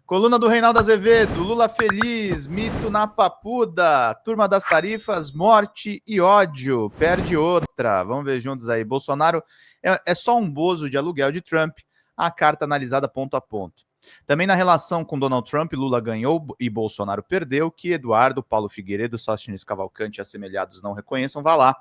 Coluna do Reinaldo Azevedo, Lula feliz, mito na papuda, turma das tarifas, morte e ódio, perde outra. Vamos ver juntos aí. Bolsonaro é só um bozo de aluguel de Trump, a carta analisada ponto a ponto. Também na relação com Donald Trump, Lula ganhou e Bolsonaro perdeu, que Eduardo, Paulo Figueiredo, Sóstenes Cavalcante e assemelhados não reconheçam, vá lá.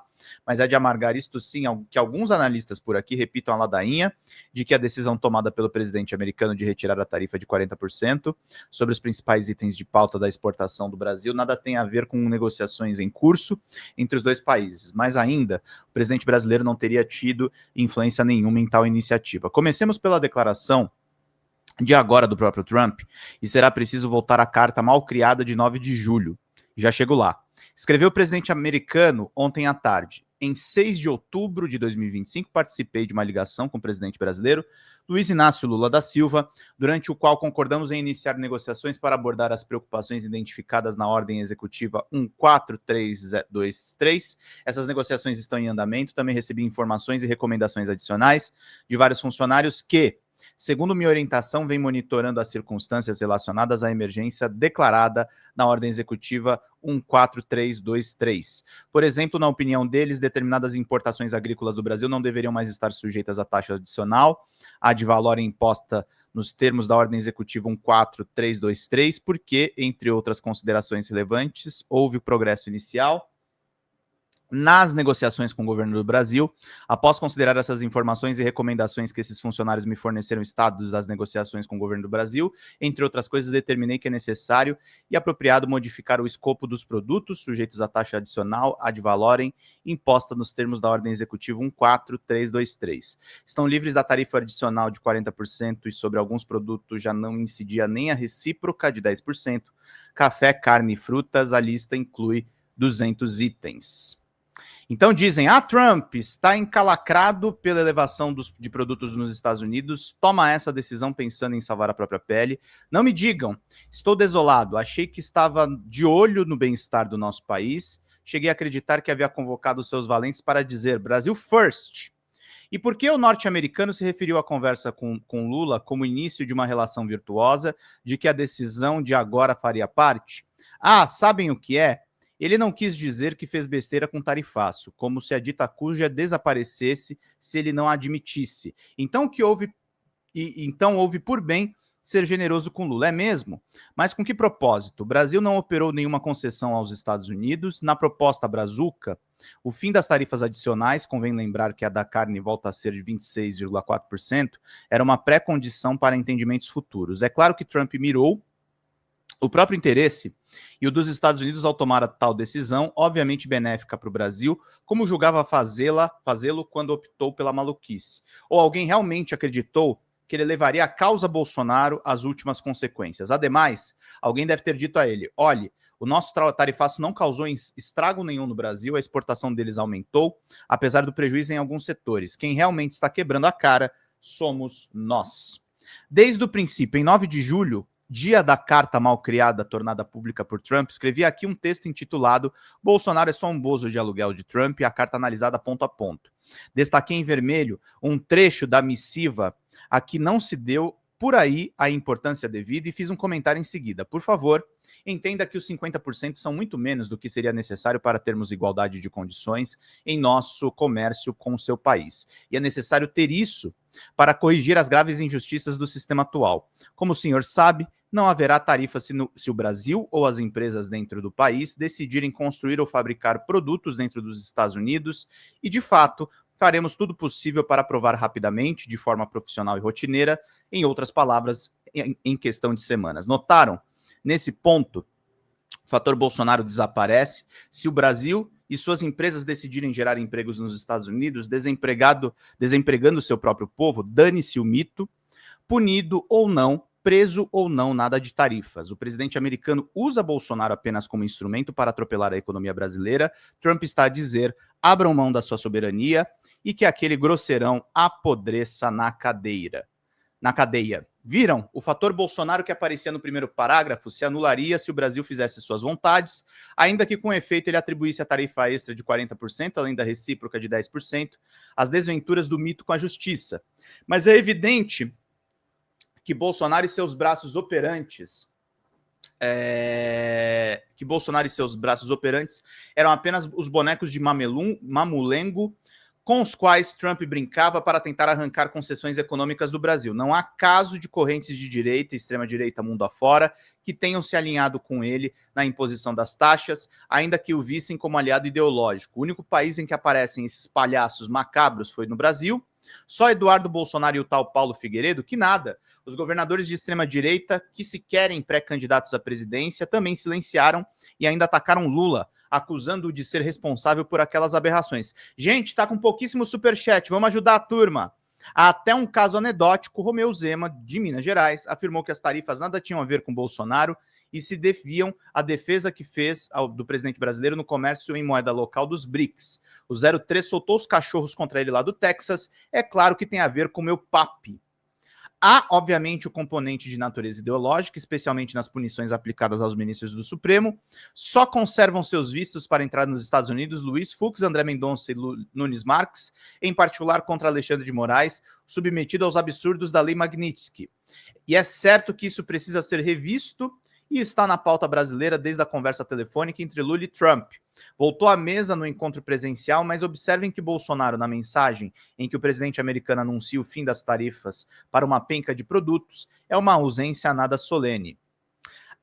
Mas é de amargar isto sim, que alguns analistas por aqui repitam a ladainha de que a decisão tomada pelo presidente americano de retirar a tarifa de 40% sobre os principais itens de pauta da exportação do Brasil nada tem a ver com negociações em curso entre os dois países. Mais ainda, o presidente brasileiro não teria tido influência nenhuma em tal iniciativa. Comecemos pela declaração de agora do próprio Trump, e será preciso voltar à carta mal criada de 9 de julho. Já chego lá. Escreveu o presidente americano ontem à tarde. Em 6 de outubro de 2025, participei de uma ligação com o presidente brasileiro, Luiz Inácio Lula da Silva, durante o qual concordamos em iniciar negociações para abordar as preocupações identificadas na ordem executiva 14323. Essas negociações estão em andamento. Também recebi informações e recomendações adicionais de vários funcionários que, segundo minha orientação, vem monitorando as circunstâncias relacionadas à emergência declarada na ordem executiva 14323. Por exemplo, na opinião deles, determinadas importações agrícolas do Brasil não deveriam mais estar sujeitas à taxa adicional, ad valorem imposta nos termos da ordem executiva 14323, porque, entre outras considerações relevantes, houve o progresso inicial nas negociações com o governo do Brasil. Após considerar essas informações e recomendações que esses funcionários me forneceram, estados das negociações com o governo do Brasil, entre outras coisas, determinei que é necessário e apropriado modificar o escopo dos produtos sujeitos à taxa adicional ad valorem imposta nos termos da ordem executiva 14323. Estão livres da tarifa adicional de 40% e sobre alguns produtos já não incidia nem a recíproca de 10%. Café, carne e frutas, a lista inclui 200 itens. Então dizem, Trump está encalacrado pela elevação de produtos nos Estados Unidos, toma essa decisão pensando em salvar a própria pele. Não me digam, estou desolado, achei que estava de olho no bem-estar do nosso país, cheguei a acreditar que havia convocado seus valentes para dizer Brasil first. E por que o norte-americano se referiu à conversa com Lula como início de uma relação virtuosa, de que a decisão de agora faria parte? Sabem o que é? Ele não quis dizer que fez besteira com tarifaço, como se a dita cuja desaparecesse se ele não a admitisse. Então houve por bem ser generoso com Lula, é mesmo? Mas com que propósito? O Brasil não operou nenhuma concessão aos Estados Unidos. Na proposta Brazuca, o fim das tarifas adicionais, convém lembrar que a da carne volta a ser de 26,4%, era uma pré-condição para entendimentos futuros. É claro que Trump mirou o próprio interesse e o dos Estados Unidos ao tomar a tal decisão, obviamente benéfica para o Brasil, como julgava fazê-lo quando optou pela maluquice. Ou alguém realmente acreditou que ele levaria a causa Bolsonaro às últimas consequências. Ademais, alguém deve ter dito a ele, olhe, o nosso tarifaço não causou estrago nenhum no Brasil, a exportação deles aumentou, apesar do prejuízo em alguns setores. Quem realmente está quebrando a cara somos nós. Desde o princípio, em 9 de julho, dia da carta mal criada tornada pública por Trump, escrevi aqui um texto intitulado Bolsonaro é só um bozo de aluguel de Trump e a carta analisada ponto a ponto. Destaquei em vermelho um trecho da missiva a que não se deu por aí a importância devida e fiz um comentário em seguida. Por favor, entenda que os 50% são muito menos do que seria necessário para termos igualdade de condições em nosso comércio com o seu país. E é necessário ter isso para corrigir as graves injustiças do sistema atual. Como o senhor sabe, não haverá tarifa se o Brasil ou as empresas dentro do país decidirem construir ou fabricar produtos dentro dos Estados Unidos e, de fato, faremos tudo possível para aprovar rapidamente, de forma profissional e rotineira, em outras palavras, em questão de semanas. Notaram? Nesse ponto, o fator Bolsonaro desaparece se o Brasil e suas empresas decidirem gerar empregos nos Estados Unidos, desempregando o seu próprio povo, dane-se o mito, punido ou não, preso ou não, nada de tarifas. O presidente americano usa Bolsonaro apenas como instrumento para atropelar a economia brasileira. Trump está a dizer, abram mão da sua soberania e que aquele grosseirão apodreça na cadeia. Viram? O fator Bolsonaro que aparecia no primeiro parágrafo se anularia se o Brasil fizesse suas vontades, ainda que com efeito ele atribuísse a tarifa extra de 40%, além da recíproca de 10%, as desventuras do mito com a justiça. Mas é evidente que Bolsonaro e seus braços operantes eram apenas os bonecos de mamulengo com os quais Trump brincava para tentar arrancar concessões econômicas do Brasil. Não há caso de correntes de direita e extrema-direita mundo afora que tenham se alinhado com ele na imposição das taxas, ainda que o vissem como aliado ideológico. O único país em que aparecem esses palhaços macabros foi no Brasil. Só Eduardo Bolsonaro e o tal Paulo Figueiredo, que nada. Os governadores de extrema-direita, que se querem pré-candidatos à presidência, também silenciaram e ainda atacaram Lula, acusando-o de ser responsável por aquelas aberrações. Gente, tá com pouquíssimo superchat, vamos ajudar a turma. Até um caso anedótico, Romeu Zema, de Minas Gerais, afirmou que as tarifas nada tinham a ver com Bolsonaro e se deviam à defesa que fez do presidente brasileiro no comércio em moeda local dos BRICS. O 03 soltou os cachorros contra ele lá do Texas, é claro que tem a ver com o meu papi. Há, obviamente, o componente de natureza ideológica, especialmente nas punições aplicadas aos ministros do Supremo. Só conservam seus vistos para entrar nos Estados Unidos Luiz Fux, André Mendonça e Nunes Marques, em particular contra Alexandre de Moraes, submetido aos absurdos da Lei Magnitsky. E é certo que isso precisa ser revisto e está na pauta brasileira desde a conversa telefônica entre Lula e Trump. Voltou à mesa no encontro presencial, mas observem que Bolsonaro, na mensagem em que o presidente americano anuncia o fim das tarifas para uma penca de produtos, é uma ausência nada solene.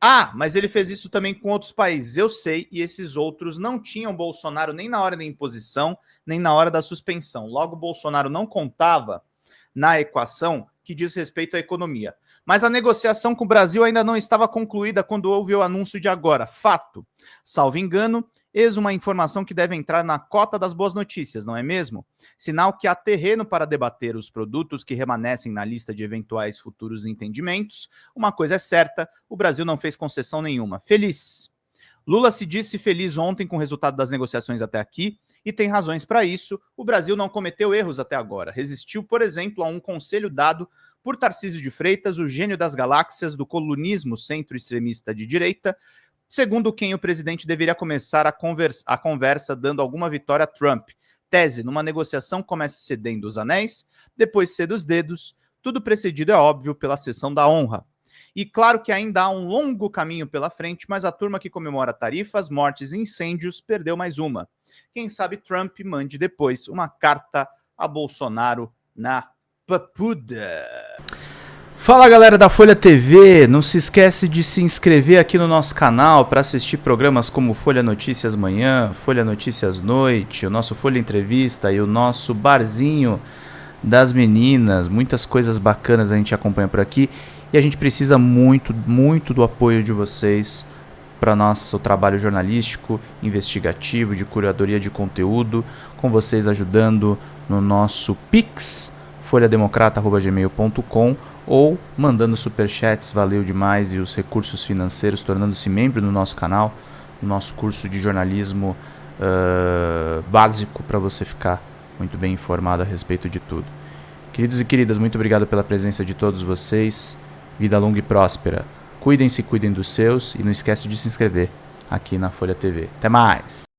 Ah, mas ele fez isso também com outros países, eu sei, e esses outros não tinham Bolsonaro nem na hora da imposição, nem na hora da suspensão. Logo, Bolsonaro não contava na equação que diz respeito à economia. Mas a negociação com o Brasil ainda não estava concluída quando houve o anúncio de agora. Fato. Salvo engano, eis uma informação que deve entrar na cota das boas notícias, não é mesmo? Sinal que há terreno para debater os produtos que remanescem na lista de eventuais futuros entendimentos. Uma coisa é certa, o Brasil não fez concessão nenhuma. Feliz. Lula se disse feliz ontem com o resultado das negociações até aqui, e tem razões para isso. O Brasil não cometeu erros até agora. Resistiu, por exemplo, a um conselho dado por Tarcísio de Freitas, o gênio das galáxias do colunismo centro-extremista de direita, segundo quem o presidente deveria começar a conversa dando alguma vitória a Trump. Tese, numa negociação comece cedendo os anéis, depois ceda os dedos, tudo precedido, é óbvio, pela cessão da honra. E claro que ainda há um longo caminho pela frente, mas a turma que comemora tarifas, mortes e incêndios perdeu mais uma. Quem sabe Trump mande depois uma carta a Bolsonaro na papuda. Fala galera da Folha TV, não se esquece de se inscrever aqui no nosso canal para assistir programas como Folha Notícias Manhã, Folha Notícias Noite, o nosso Folha Entrevista e o nosso Barzinho das Meninas. Muitas coisas bacanas a gente acompanha por aqui e a gente precisa muito, muito do apoio de vocês para nosso trabalho jornalístico, investigativo, de curadoria de conteúdo, com vocês ajudando no nosso Pix, folhademocrata@gmail.com, ou mandando superchats, valeu demais, e os recursos financeiros, tornando-se membro do nosso canal, no nosso curso de jornalismo básico, para você ficar muito bem informado a respeito de tudo. Queridos e queridas, muito obrigado pela presença de todos vocês, vida longa e próspera. Cuidem-se, cuidem dos seus, e não esquece de se inscrever aqui na Folha TV. Até mais!